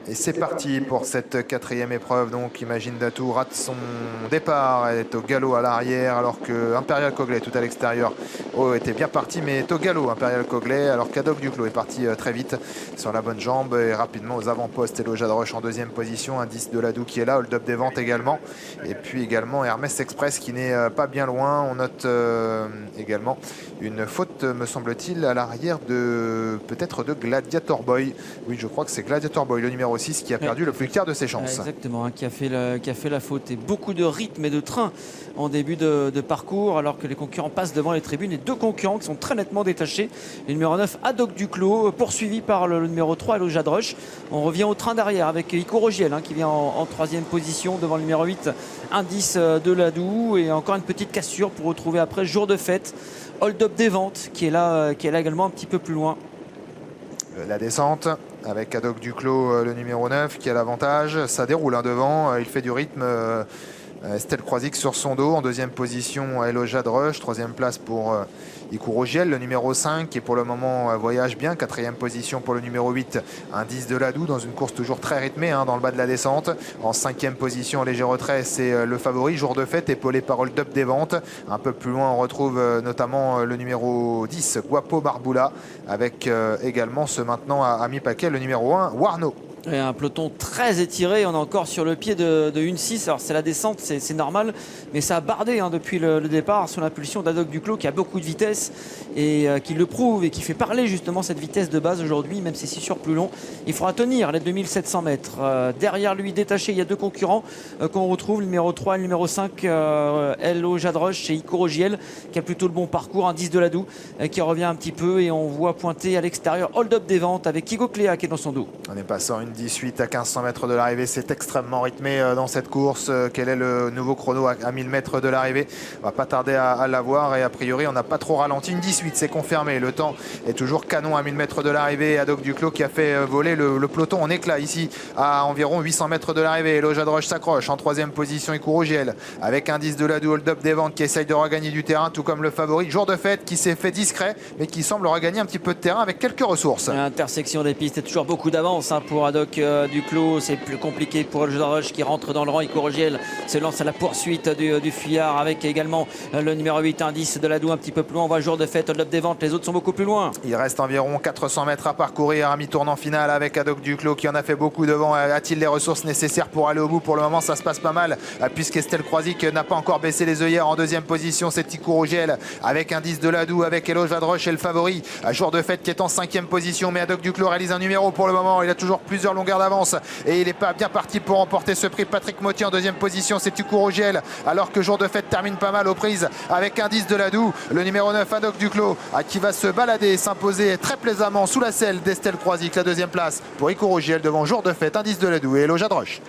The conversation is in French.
Et c'est parti pour cette quatrième épreuve. Donc Imagine Datou rate son départ, elle est au galop à l'arrière, alors que Imperial Coglet tout à l'extérieur était bien parti, mais est au galop Imperial Coglet, alors qu'Adoc Duclos est parti très vite sur la bonne jambe et rapidement aux avant-postes. Elo Jadroche en deuxième position, indice de Ladou qui est là, hold-up des ventes également, et puis également Hermès Express qui n'est pas bien loin. On note également une faute, me semble-t-il, à l'arrière de peut-être de Gladiator Boy. Oui, je crois que c'est Gladiator Boy, le numéro 6, qui a perdu le plus clair de ses chances. Exactement, hein, qui a fait la faute, et beaucoup de rythme et de train en début de parcours, alors que les concurrents passent devant les tribunes, et deux concurrents qui sont très nettement détachés. Le numéro 9, Adoc Duclos, poursuivi par le numéro 3, Elo Jadroche. On revient au train derrière avec Ico Rogiel, hein, qui vient en troisième position devant le numéro 8, indice de Ladou, et encore une petite cassure pour retrouver après Jour de Fête, Hold Up des Ventes, qui est là également un petit peu plus loin. La descente avec Adoc Duclos, le numéro 9, qui a l'avantage. Ça déroule devant, il fait du rythme. Estelle Croisic sur son dos. En deuxième position, Elo Jadroche. Troisième place pour Ico Rogiel, le numéro 5, qui pour le moment voyage bien. Quatrième position pour le numéro 8, indice de Ladou, dans une course toujours très rythmée, hein, dans le bas de la descente. En cinquième position, léger retrait, c'est le favori, Jour de Fête, épaulé par Hold Up des Ventes. Un peu plus loin, on retrouve notamment le numéro 10, Guapo Barboula, avec également ce maintenant à mi-paquet, le numéro 1, Warno. Et un peloton très étiré, on est encore sur le pied de 1-6. Alors c'est la descente, c'est normal, mais ça a bardé, hein, depuis le départ sous l'impulsion d'Adoc Duclos, qui a beaucoup de vitesse et qui le prouve et qui fait parler justement cette vitesse de base aujourd'hui, même si c'est sur plus long. Il faudra tenir les 2700 mètres. Derrière lui, détaché, il y a deux concurrents qu'on retrouve, le numéro 3 et le numéro 5, Elo Jadroche et Ico Rogiel, qui a plutôt le bon parcours, indice de Ladou, qui revient un petit peu, et on voit pointer à l'extérieur Hold Up des Ventes avec Kigo Cléa qui est dans son dos. On est passant une 18 à 1500 mètres de l'arrivée, c'est extrêmement rythmé dans cette course. Quel est le nouveau chrono à 1000 mètres de l'arrivée? On va pas tarder à l'avoir, et a priori on n'a pas trop ralenti. Une 18, c'est confirmé, le temps est toujours canon à 1000 mètres de l'arrivée. Adoc Duclos qui a fait voler le peloton en éclat ici à environ 800 mètres de l'arrivée. Elo Jadroche s'accroche en troisième position, Ico Rogiel avec indice de Ladou, Hold Up des Ventes, qui essaye de regagner du terrain, tout comme le favori Jour de Fête, qui s'est fait discret mais qui semble regagner un petit peu de terrain avec quelques ressources. L'intersection des pistes, est toujours beaucoup d'avance, hein, pour Adoc Duclos. C'est plus compliqué pour Elo Jadroche qui rentre dans le rang. Ico Rogiel se lance à la poursuite du fuyard avec également le numéro 8, indice de Ladou, un petit peu plus loin. On voit Jour de Fête, Hold Up des Ventes, les autres sont beaucoup plus loin. Il reste environ 400 mètres à parcourir à mi-tournant final avec Adoc Duclos qui en a fait beaucoup devant. A-t-il les ressources nécessaires pour aller au bout? Pour le moment, ça se passe pas mal, puisqu'Estelle Croisic n'a pas encore baissé les œillères. En deuxième position, c'est Ico Rogiel avec indice de Ladou, avec Elo Jadroche et le favori Jour de Fête qui est en cinquième position. Mais Adoc Duclos réalise un numéro pour le moment. Il a toujours plusieurs longueurs d'avance et il n'est pas bien parti pour remporter ce prix. Patrick Mottier en deuxième position, c'est Ico Rogiel, alors que Jour de Fête termine pas mal aux prises avec indice de Ladou. Le numéro 9, Adoc Duclos, qui va se balader et s'imposer très plaisamment sous la selle d'Estelle Croisic. La deuxième place pour Ico Rogiel devant Jour de Fête, indice de Ladou et Elo Jadroche.